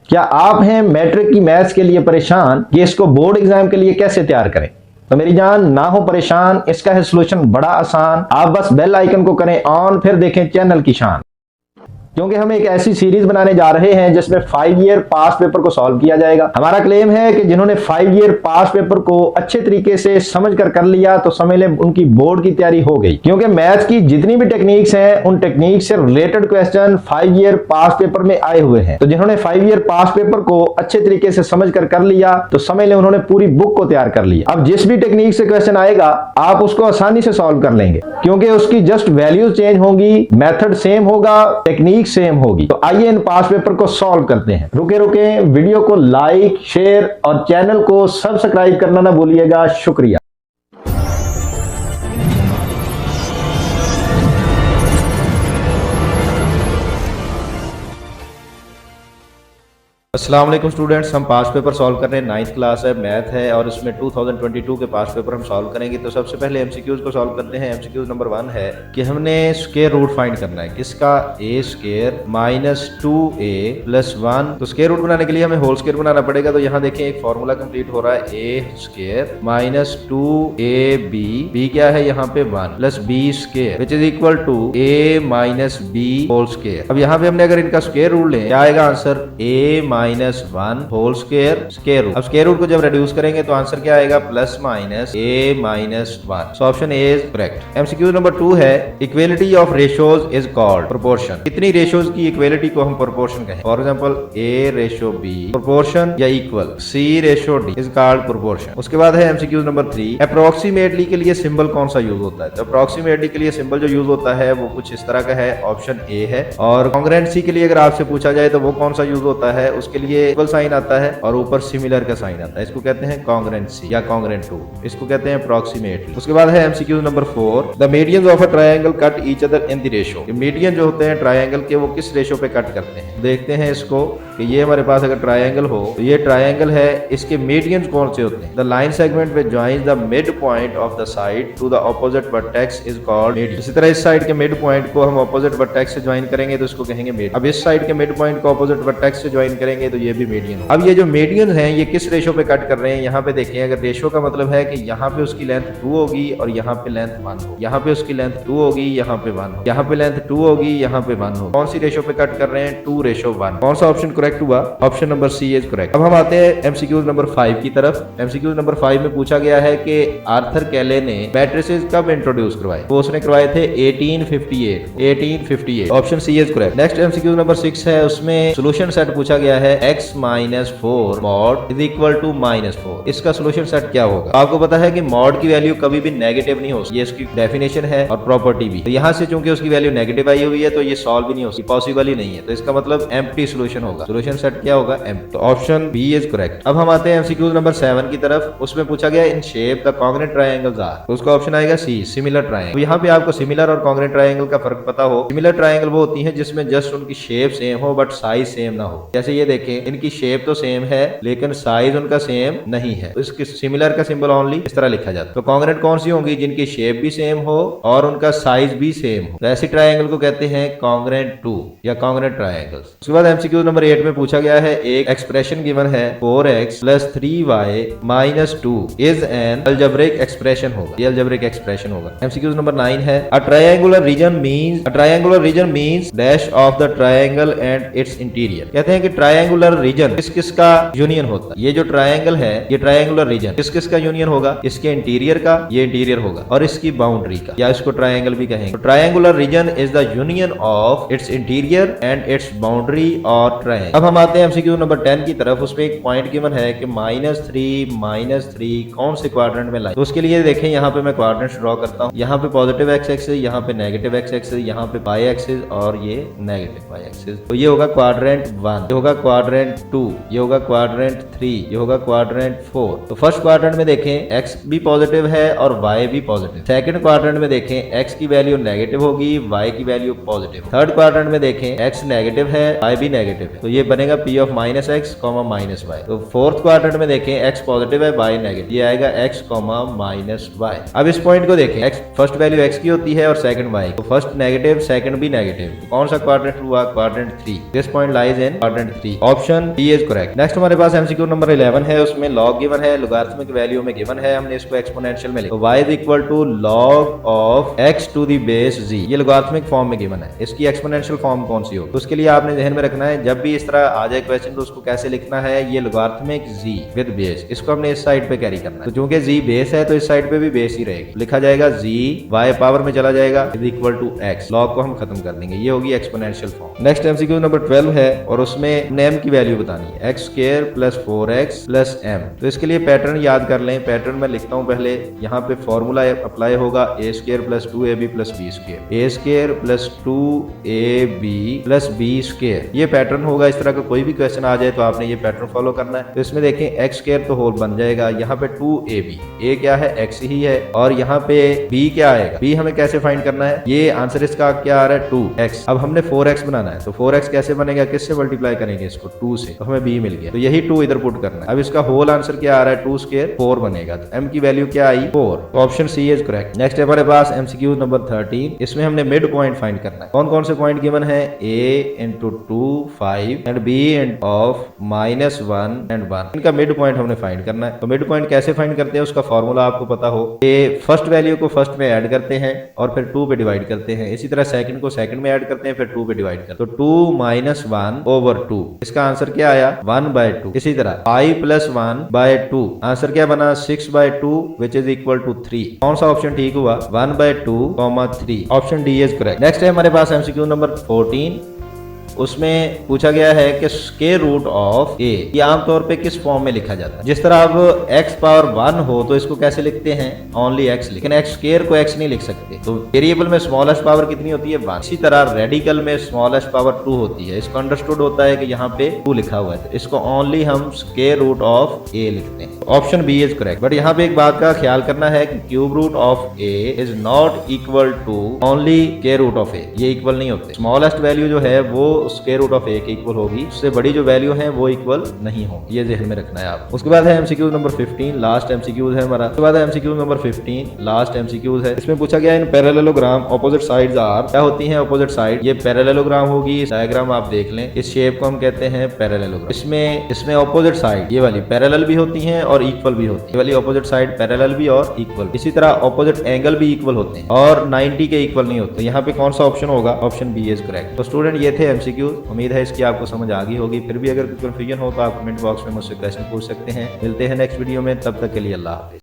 क्या आप हैं मैट्रिक की मैथ्स के लिए परेशान कि इसको बोर्ड एग्जाम के लिए कैसे तैयार करें? तो मेरी जान ना हो परेशान, इसका है सॉल्यूशन बड़ा आसान। आप बस बेल आइकन को करें ऑन, फिर देखें चैनल की शान। क्योंकि हम एक ऐसी सीरीज बनाने जा रहे हैं जिसमें 5 ईयर पास पेपर को सॉल्व किया जाएगा। हमारा क्लेम है कि जिन्होंने 5 ईयर पास पेपर को अच्छे तरीके से समझ कर लिया तो समझ लें उनकी बोर्ड की तैयारी हो गई। क्योंकि मैथ्स की जितनी भी टेक्निक्स हैं उन टेक्निक से रिलेटेड क्वेश्चन 5 ईयर पास पेपर में आए हुए हैं। तो जिन्होंने 5 ईयर पास पेपर को अच्छे तरीके से समझ कर लिया तो समझ लें उन्होंने पूरी बुक को तैयार कर लिया। अब जिस भी टेक्निक से क्वेश्चन आएगा आप उसको आसानी से सॉल्व कर लेंगे, क्योंकि उसकी जस्ट वैल्यूज चेंज होंगी, मेथड सेम होगा, टेक्निक सेम होगी। तो आइए इन पास पेपर को सॉल्व करते हैं। रुके रुके वीडियो को लाइक, शेयर और चैनल को सब्सक्राइब करना ना भूलिएगा। शुक्रिया। अस्सलाम वालेकुम स्टूडेंट्स, हम पास पेपर सॉल्व कर रहे हैं। 9th क्लास है, मैथ है और इसमें 2022 के पास पेपर हम सॉल्व करेंगे। तो सबसे पहले एमसीक्यूज को सॉल्व करते हैं। एमसीक्यूज नंबर 1 है कि हमने स्क्वायर रूट फाइंड करना है। किसका? a square minus 2a plus 1। तो स्क्वायर रूट बनाने के लिए हमें होल स्क्वायर बनाना पड़ेगा। तो यहाँ देखिए एक फॉर्मूला कंप्लीट हो रहा है, a square minus 2ab, b क्या है यहाँ पे 1 plus b square which is equal to a minus b whole square. अब यहाँ पे हमने अगर इनका स्क्वायर रूट लें, क्या आएगा answer? a minus 1 whole square square root. अब स्क्वायर रूट को जब रेड्यूस करेंगे तो आंसर क्या आएगा? Plus minus a minus 1। So option A is correct. MCQ number 2 है, equality of ratios is called proportion. कितनी रेशियोज की इक्वलिटी को हम प्रोपोर्शन कहें? For example a ratio b proportion या equal, c ratio d is called proportion. उसके बाद है एमसीक्यू नंबर 3, अप्रोक्सीमेटली के लिए सिंबल कौन सा यूज होता है? तो अप्रोक्सीमेटली के लिए सिंबल जो यूज होता है वो कुछ इस तरह का है, ऑप्शन ए है। और कांग्रुएंसी के लिए अगर आपसे पूछा जाए तो वो कौन सा यूज होता है? उसके लिए इक्वल साइन आता है और ऊपर सिमिलर का साइन आता है। इसको कहते हैं कांग्रुएंसी या कांग्रुएंट टू। इसको कहते हैं अप्रोक्सीमेटली। उसके बाद है MCQ number 4, the medians of a triangle cut each other in the ratio. Median जो होते हैं ट्रायंगल के वो किस रेशियो पे कट करते हैं? देखते हैं इसको कि ये हमारे पास अगर ट्रायंगल हो तो ये ट्रायंगल है, इसके मीडियंस कौन से होते हैं? The line segment which joins the midpoint of the side to the opposite vertex is called median. इसी तरह इस साइड के मिड पॉइंट को हम ऑपोजिट वर्टेक्स से ज्वाइन करेंगे तो इसको कहेंगे मीडियन। अब इस साइड के मिड पॉइंट को ऑपोजिट वर्टेक्स से ज्वाइन करेंगे तो ये भी मीडियन। अब ये जो मीडियन है ये किस रेशियो पे कट कर रहे हैं? यहाँ पे देखिए, अगर रेशियो का मतलब है कि यहाँ पे उसकी लेंथ 2 होगी और यहाँ पे लेंथ 1 होगी, यहाँ पे उसकी लेंथ 2 होगी, यहाँ पे 1 होगी, यहाँ पे लेंथ 2 होगी, यहाँ पे 1 होगी। कौन सी रेशियो पे कट कर रहे हैं? 2:1। कौन सा ऑप्शन करेक्ट हुआ? Option number C is correct. अब हम आते हैं एमसीक्यूज नंबर 5 की तरफ। एमसीक्यूज नंबर 5 में पूछा गया है कि आर्थर कैले ने मैट्रिसेस कब इंट्रोड्यूस करवाए? तो उसने करवाए थे 1858। Option C is correct. Next MCQs number 6 है, उसमें सोल्यूशन सेट पूछा गया है, x minus 4 mod is equal to minus 4। इसका सोल्यूशन सेट क्या होगा? आपको पता है कि मॉड की वैल्यू कभी भी नेगेटिव नहीं हो सकती, ये इसकी डेफिनेशन है और प्रॉपर्टी भी। तो यहाँ से चूंकि उसकी वैल्यू नेगेटिव आई हुई है तो ये सॉल्व भी नहीं हो सकती, पॉसिबल ही नहीं है। तो इसका मतलब एम्प्टी सोल्यूशन होगा। सोल्यूशन सेट क्या होगा? एम्प्टी। तो ऑप्शन बी इज करेक्ट। अब हम आते हैं एमसीक्यू नंबर 7 की तरफ। उसमें पूछा गया in shape the congruent triangles are, तो उसका ऑप्शन आएगा सी, सिमिलर ट्रायंगल। तो यहाँ पे आपको सिमिलर और कांग्रुएंट ट्रायंगल का फर्क पता हो। सिमिलर ट्रायंगल वो होती है जिसमें जस्ट उनकी शेप सेम हो बट साइज सेम ना हो। जैसे ये देखें, इनकी शेप तो सेम है लेकिन साइज उनका सेम नहीं है, तो इसके सिमिलर का सिंबल ओनली इस तरह लिखा जाता है। तो कांग्रुएंट कौन सी होंगी? जिनकी शेप भी सेम हो और उनका साइज भी सेम हो। तो ऐसे ट्रायंगल को कहते हैं कांग्रुएंट 2 या कांग्रुएंट ट्रायंगल्स। उसके बाद एमसीक्यू नंबर 8 में पूछा गया है, एक एक्सप्रेशन गिवन है 4x plus 3y minus 2 is an algebraic expression होगा। ये अलजेब्रिक एक्सप्रेशन होगा। एमसीक्यू नंबर 9 है, a triangular region means dash of the triangle and its interior. कहते हैं कि ट्रायंगुलर रीजन किस किस का यूनियन होता है? ये जो ट्रायंगल है ये ट्रायंगुलर रीजन किस किस का यूनियन होगा? इसके इंटीरियर का, ये इंटीरियर होगा, और इसकी बाउंड्री का, या इसको ट्रायंगल भी कहेंगे। तो triangular region is the union of its interior and its boundary और ट्रायंगल। अब हम आते हैं एमसीक्यू नंबर 10 की तरफ। उसमें एक पॉइंट गिवन है कि -3 कौन से क्वाड्रेंट में लाए? तो उसके लिए देखें, यहाँ पे मैं क्वाड्रेंट्स ड्रॉ करता हूँ। यहाँ पे पॉजिटिव एक्स एक्सिस, यहाँ पे नेगेटिव एक्स एक्सिस, यहाँ पे वाई एक्सिस और ये नेगेटिव वाई एक्सिस। तो ये होगा क्वाड्रेंट 1, ये होगा क्वाड्रेंट 2, ये होगा क्वाड्रेंट 3, ये होगा क्वाड्रेंट 4। तो फर्स्ट क्वाड्रेंट में देखें x भी पॉजिटिव है और y भी पॉजिटिव। सेकंड क्वाड्रेंट में देखें x की वैल्यू नेगेटिव होगी, y की वैल्यू पॉजिटिव। थर्ड क्वाड्रेंट में देखें x नेगेटिव है, y भी नेगेटिव है, तो ये बनेगा p of minus X comma minus Y. तो फोर्थ क्वाड्रेंट में देखें x पॉजिटिव है, y नेगेटिव, ये आएगा x कॉमा माइनस वाई। अब इस पॉइंट को देखें, x फर्स्ट वैल्यू x की होती है और सेकंड y, तो फर्स्ट नेगेटिव सेकंड भी नेगेटिव। कौन सा क्वाड्रेंट हुआ? Quadrant 3। This point lies in quadrant 3। Option D is correct. Next हमारे पास एमसीक्यू नंबर 11 है, उसमें लॉग गिवन है, लोगारिथमिक वैल्यू में गिवन है, हमने इसको एक्सपोनेंशियल में लिखा। तो y is equal to log of x to the base g, ये लोगारिथमिक फॉर्म में गिवन है। इसकी एक्सपोनेंशियल फॉर्म कौन सी होगी? तो उसके लिए आपने ध्यान में रखना है, जब भी इस तरह आ जाए क्वेश्चन तो उसको कैसे लिखना है, ये लोगारिथमिक g विद बेस, इसको हमने इस साइड पे कैरी करना है। तो चूंकि g बेस है तो इस साइड पे भी बेस ही रहेगा, लिखा जाएगा g y पावर में चला जाएगा is equal to x, log को हम खत्म कर देंगे, ये होगी exponential form. Next MCQ number 12 है और उसमें m की वैल्यू बतानी है, x square plus 4x plus m। तो इसके लिए पैटर्न याद कर लें, पैटर्न मैं लिखता हूं पहले। यहाँ पे फॉर्मूला अप्लाई होगा a square plus 2ab plus b square, a square plus 2ab plus b square, ये पैटर्न होगा। इस तरह का कोई भी क्वेश्चन आ जाए तो आपने ये पैटर्न फॉलो करना है। तो इसमें देखें x स्क्वायर तो होल बन जाएगा, यहाँ पे 2ab, a क्या है x ही है, और यहाँ पे b क्या आएगा, b हमें कैसे फाइंड करना है, ये आंसर इसका क्या आ रहा है 2x। अब हमने 4x बनाना है, तो 4x कैसे बनेगा, किससे मल्टीप्लाई करेंगे इसको, 2 से, तो हमें b मिल गया। तो यही 2 इधर पुट करना है। अब इसका होल आंसर क्या आ रहा है, 2 स्क्वायर 4 बनेगा। तो m की वैल्यू क्या आई 4, तो option C is correct. Next है हमारे पास एमसीक्यू नंबर 13, इसमें हमने मिड पॉइंट फाइंड करना है। कौन कौन से पॉइंट गिवन है, a into 2 5 and b int of -1 and 1, इनका मिड पॉइंट हमने फाइंड करना है। तो मिड पॉइंट कैसे फाइंड करते हैं, उसका फॉर्मूला आपको पता हो, फर्स्ट वैल्यू को फर्स्ट में ऐड करते हैं और फिर 2 पे डिवाइड करते हैं, इसी तरह सेकंड को सेकंड में ऐड करते हैं फिर 2 पे डिवाइड करते हैं। तो 2 माइनस 1 ओवर 2, इसका आंसर क्या आया 1/2। इसी तरह 5 प्लस 1/2, आंसर क्या बना 6/2 विच इज इक्वल टू 3। कौन सा ऑप्शन ठीक हुआ, 1/2, 3, option D is correct. Next है हमारे पास एमसीक्यू नंबर 14, उसमें पूछा गया है कि स्क्वायर रूट ऑफ a ये आमतौर पे किस फॉर्म में लिखा जाता है। जिस तरह अब x पावर 1 हो तो इसको कैसे लिखते हैं, ओनली x, लेकिन x स्क्वायर को x नहीं लिख सकते। तो वेरिएबल में स्मॉलेस्ट पावर कितनी होती है 1। इसी तरह रेडिकल में स्मॉलेस्ट पावर 2 होती है। इसको अंडरस्टूड होता है कि यहाँ पे 2 लिखा हुआ है, तो इसको ओनली हम स्क्वायर रूट ऑफ a लिखते हैं। Option B is correct. But यहाँ पे एक बात का ख्याल करना है कि cube root of a is not equal to only square root of a, ये इक्वल नहीं होते। स्मॉलेस्ट वैल्यू जो है वो स्क्वायर रूट ऑफ a के इक्वल होगी, उससे बड़ी जो वैल्यू है वो इक्वल नहीं होगी, ये ध्यान में रखना है आप। उसके बाद है एमसीक्यू नंबर 15, लास्ट एमसीक्यू है हमारा। उसके बाद है एमसीक्यू नंबर 15, लास्ट एमसीक्यू है। इसमें पूछा गया in parallelogram opposite sides are, क्या होती हैं ऑपोजिट साइड, ये पैरेललोग्राम होगी। डायग्राम आप देख लें, इस शेप को हम कहते हैं पैरेललोग्राम। इसमें ऑपोजिट साइड ये वाली पैरेलल भी होती हैं और इक्वल भी होती है, ये वाली ऑपोजिट साइड पैरेलल भी और इक्वल। इसी तरह ऑपोजिट एंगल भी इक्वल होते हैं और 90 के इक्वल नहीं होते। यहाँ पे कौन सा ऑप्शन होगा, ऑप्शन बी इज करेक्ट। तो स्टूडेंट ये थे एमसीक्यू, उम्मीद है इसकी आपको समझ आ गई होगी। फिर भी अगर कोई कंफ्यूजन हो तो आप कमेंट बॉक्स में मुझसे क्वेश्चन पूछ सकते हैं। मिलते हैं नेक्स्ट वीडियो में, तब तक के लिए अल्लाह हाफिज़।